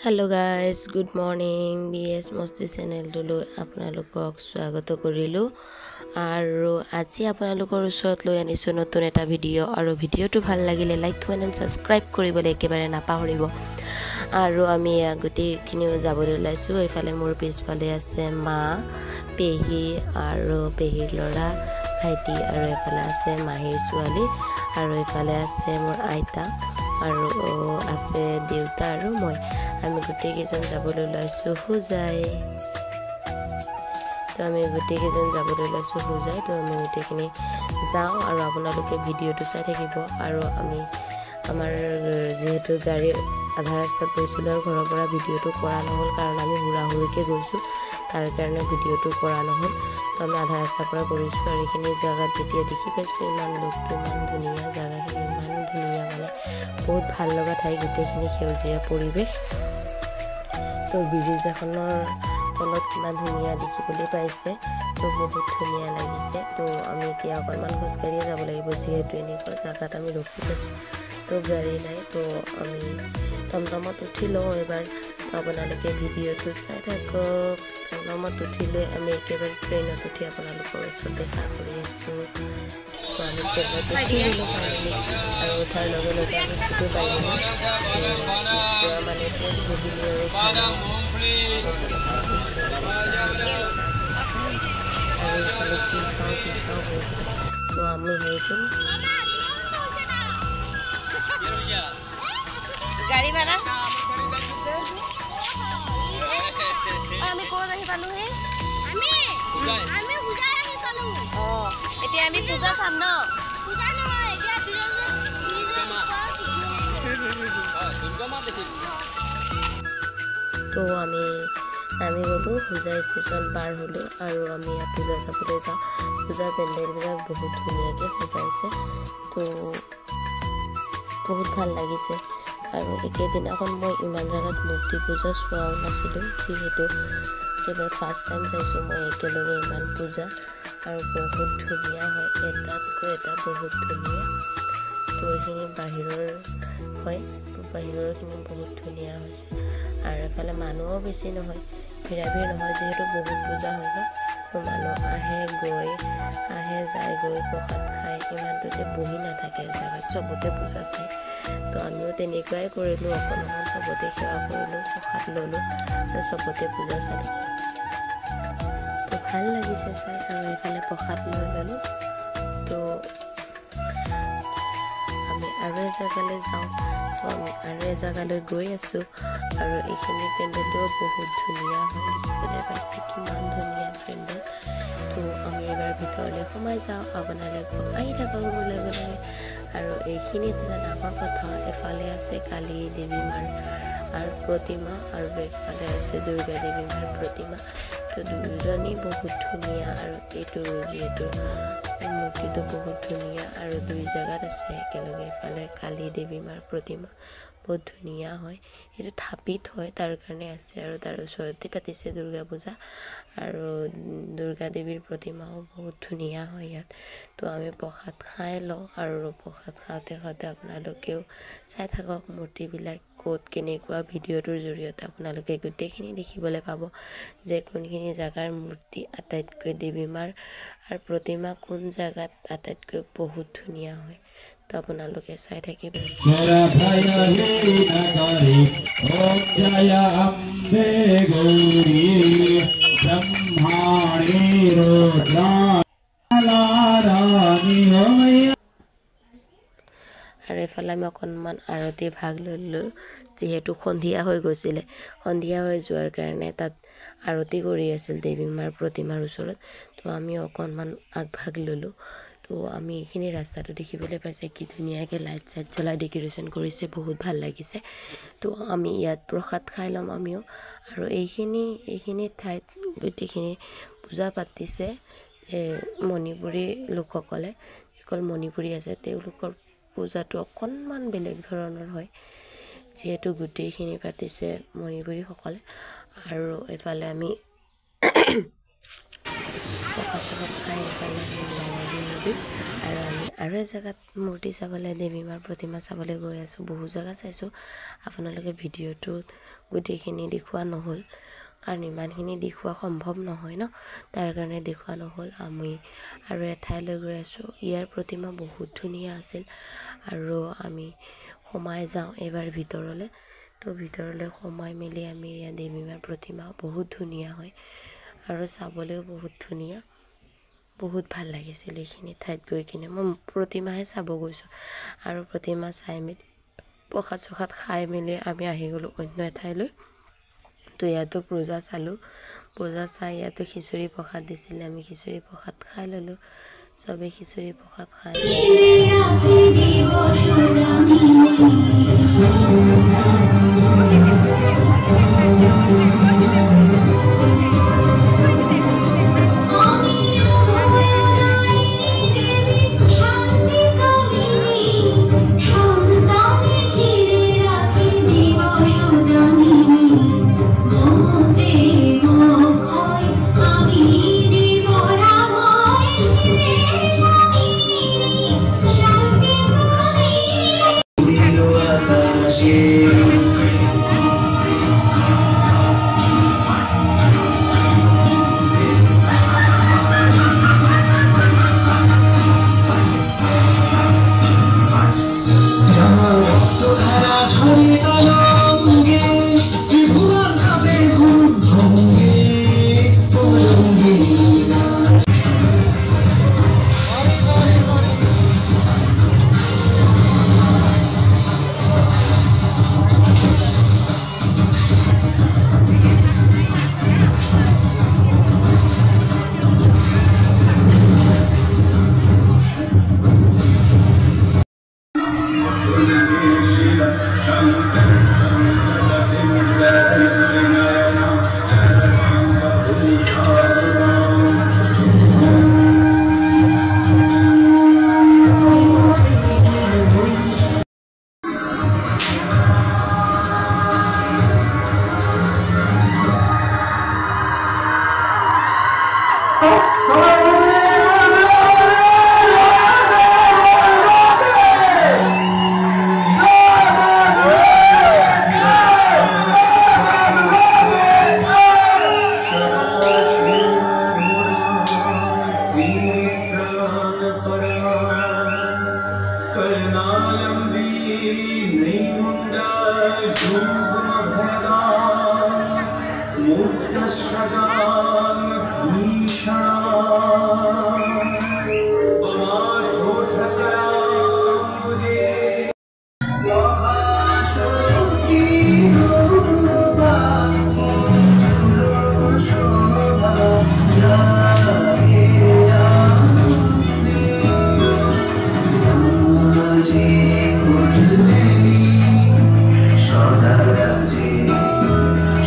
Hello guys good morning BS Masti channel आपनालोকক स्वागत करिलो आरो আজি আপোনালোকৰ ওচৰত লৈ আনিছো নতুন এটা ভিডিঅ' আৰু ভিডিঅ'টো ভাল লাগিলে লাইক কমেন্ট এণ্ড সাবস্ক্ৰাইব কৰিবলৈ একেবাৰে নাপাহৰিব আৰু আমি আগতেখিনিও যাবলৈ ওলাইছো এফালে মোৰ পিছফালে আছে মা পেহী আৰু পেহীৰ ল'ৰা ভাইটি আৰু এফালে আছে মাহীৰ ছোৱালী আৰু এফালে আছে মোৰ আইতা আৰু আছে দেউতা আৰু মই আমি গোটেইকেইজন যাবলৈ ওলাইছো হোজাই তো আমি গোটেইকেইজন যাবলৈ ওলাইছো হোজাই তো আমি গোটেইখিনি যাওঁ আৰু আপোনালোকে ভিডিঅ'টো চাই থাকিব আৰু আমি আমাৰ যেহেতু গাড়ী আধা ৰাস্তাত গৈছিলো আৰু ঘৰৰ পৰা ভিডিঅ'টো কৰা নহ'ল কাৰণ আমি হুৰাহুৰিকৈ গৈছো তাৰ কাৰণে ভিডিঅ'টো কৰা নহ'ল তো আমি আধা ৰাস্তাৰ পৰা কৰিছো আৰু এইখিনি জাগাত যেতিয়া দেখি পাইছো ইমান লোকটো ইমান ধুনীয়া জাগাখিনি ইমান ধুনীয়া মানে বহুত ভাল লগা ঠাই গোটেইখিনি সেউজীয়া পৰিৱেশ তো ব্ৰিজ এখনৰ তলত কিমান ধুনীয়া দেখিবলৈ পাইছে তো বহুত ধুনীয়া লাগিছে তো আমি এতিয়া অকণমান খোজকাঢ়িয়ে যাব লাগিব যিহেতু এনেকুৱা জাগাত আমি ৰখি আছো তো গাড়ী নাই তো আমি টমটমত উঠি লওঁ এবাৰ আপোনালোকে ভিডিঅ'টো চাই থাকক টমটমত উঠিলৈ আমি একেবাৰে ট্ৰেইনত উঠি আপোনালোকৰ ওচৰত দেখা কৰি আছো তো আমি ট্ৰেইনত উঠি গ'লো আৰু উঠাৰ লগে লগে আমি চিটো পাই গ'লো মানে ট্ৰেইন বহিলোঁ আৰু এইফালে কি খাওঁ তো আমি হেৰিটো গাড়ী ভাড়া আমি ক'ত আহি পালো হে আমি পূজা আহি পালো এতিয়া আমি পূজা চাম ন পূজা নহয় এতিয়া তো আমি গ'লো হোজাই ষ্টেচন পাৰ হ'লোঁ আৰু আমি ইয়াত পূজা চাবলৈ যাওঁ পূজাৰ পেণ্ডেলবিলাক বহুত ধুনীয়াকৈ সজাইছে তো বহুত ভাল লাগিছে আৰু একেদিনাখন মই ইমান জেগাত মূৰ্তি পূজা চোৱাও নাছিলোঁ যিহেতু একেবাৰে ফাৰ্ষ্ট টাইম চাইছোঁ মই একেলগে ইমান পূজা আৰু বহুত ধুনীয়া হয় এটাতকৈ এটা বহুত ধুনীয়া তো এইখিনি বাহিৰৰ হয় বাহিৰৰখিনি বহুত ধুনীয়া হৈছে আৰু এফালে মানুহো বেছি নহয় ভিৰ নহয় যিহেতু বহুত পূজা হয় ন তো মানুহ আহে যায় গৈ প্ৰসাদ খাই ইমানটোতে বহি নাথাকে জেগাত চবতে পূজা চাই তো আমিও তেনেকুৱাই কৰিলোঁ অকণমান চবতে সেৱা কৰিলোঁ প্ৰসাদ ল'লোঁ আৰু চবতে পূজা চালোঁ তো ভাল লাগিছে চাই আৰু এইফালে প্ৰসাদ লৈ ল'লোঁ তো আমি আৰু এজেগালৈ যাওঁ তো আমি আৰু এজেগালৈ গৈ আছোঁ আৰু এইখিনি পেণ্ডেলটোও বহুত ধুনীয়া হয় দেখিবলৈ পাইছে কিমান ধুনীয়া পেণ্ডেল তো আমি এবাৰ ভিতৰলৈ সোমাই যাওঁ আপোনালোকে আহি থাকক লগে লগে আৰু এইখিনিত এটা ডাঙৰ কথা এফালে আছে কালী দেৱী মাৰ আৰু প্ৰতিমা আৰু এফালে আছে দুৰ্গা দেৱী মাৰ প্ৰতিমা তো দুয়োজনী বহুত ধুনীয়া আৰু এইটো যিহেতু মূৰ্তিটো বহুত ধুনীয়া আৰু দুই জেগাত আছে একেলগে এফালে কালী দেৱী মাৰ প্ৰতিমা বহুত ধুনীয়া হয় এইটো থাপিত হয় তাৰ কাৰণে আছে আৰু তাৰ ওচৰতে পাতিছে দুৰ্গা পূজা আৰু দুৰ্গা দেৱীৰ প্ৰতিমাও বহুত ধুনীয়া হয় ইয়াত তো আমি প্ৰসাদ খাই লওঁ আৰু প্ৰসাদ খাওঁতে আপোনালোকেও চাই থাকক মূৰ্তিবিলাক ক'ত কেনেকুৱা ভিডিঅ'টোৰ জৰিয়তে আপোনালোকে গোটেইখিনি দেখিবলৈ পাব যে কোনখিনি জেগাৰ মূৰ্তি আটাইতকৈ দেৱী মাৰ আৰু প্ৰতিমা কোন জেগাত আটাইতকৈ বহুত ধুনীয়া হয় তো আপোনালোকে চাই থাকিব আৰু এফালে আমি অকণমান আৰতি ভাগ ল'লোঁ যিহেতু সন্ধিয়া হৈ গৈছিলে সন্ধিয়া হৈ যোৱাৰ কাৰণে তাত আৰতি কৰি আছিল দেৱী মাৰ প্ৰতিমাৰ ওচৰত তো আমি অকণমান আগভাগ ল'লোঁ তো আমি এইখিনি ৰাস্তাটো দেখিবলৈ পাইছে কি ধুনীয়াকৈ লাইট চাইট জ্বলাই ডেক'ৰেশ্যন কৰিছে বহুত ভাল লাগিছে তো আমি ইয়াত প্ৰসাদ খাই ল'ম আমিও আৰু এইখিনি ঠাইত গোটেইখিনি পূজা পাতিছে মণিপুৰী লোকসকলে যিসকল মণিপুৰী আছে তেওঁলোকৰ পূজাটো অকণমান বেলেগ ধৰণৰ হয় যিহেতু গোটেইখিনি পাতিছে মণিপুৰীসকলে আৰু এফালে আমি চকাত খাই এইফালে ডাঙৰনী নদী আৰু আমি আৰু এজেগাত মূৰ্তি চাবলৈ দেৱী মাৰ প্ৰতিমা চাবলৈ গৈ আছোঁ। বহু জেগা চাইছোঁ, আপোনালোকে ভিডিঅ'টোত গোটেইখিনি দেখুওৱা নহ'ল, কাৰণ ইমানখিনি দেখুওৱা সম্ভৱ নহয় ন, তাৰ কাৰণে দেখুওৱা নহ'ল। আমি আৰু এঠাইলৈ গৈ আছোঁ, ইয়াৰ প্ৰতিমা বহুত ধুনীয়া আছিল আৰু আমি সোমাই যাওঁ এইবাৰ ভিতৰলৈ। তো ভিতৰলৈ সোমাই মেলি আমি এয়া দেৱী মাৰ প্ৰতিমা বহুত ধুনীয়া হয় আৰু চাবলৈও বহুত ধুনীয়া। বহুত ভাল লাগিছিল এইখিনি ঠাইত গৈ কিনে। মই প্ৰতিমাহে চাব গৈছোঁ আৰু প্ৰতিমা চাই মেলি প্ৰসাদ চসাদ খাই মেলি আমি আহি গ'লোঁ অন্য এঠাইলৈ। তো ইয়াতো পূজা চালোঁ, পূজা চাই ইয়াতো খিচিৰি প্ৰসাদ দিছিলে, আমি খিচিৰি প্ৰসাদ খাই ল'লোঁ। চবেই খিচিৰি প্ৰসাদ খাই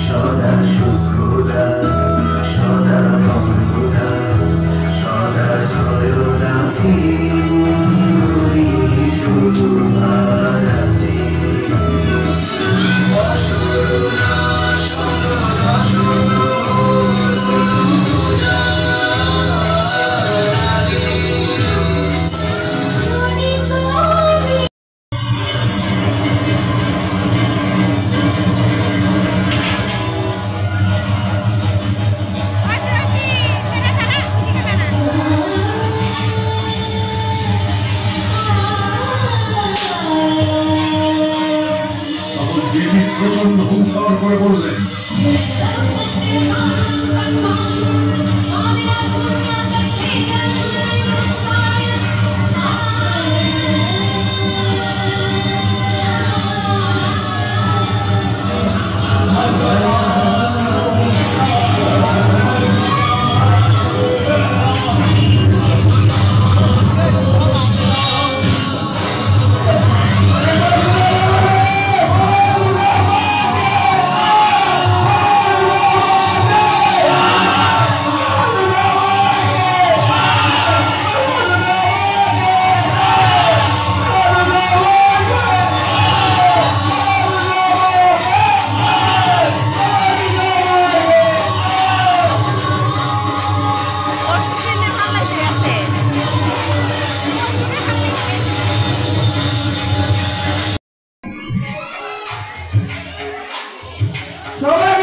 সদা শুভ্ৰদা সবাই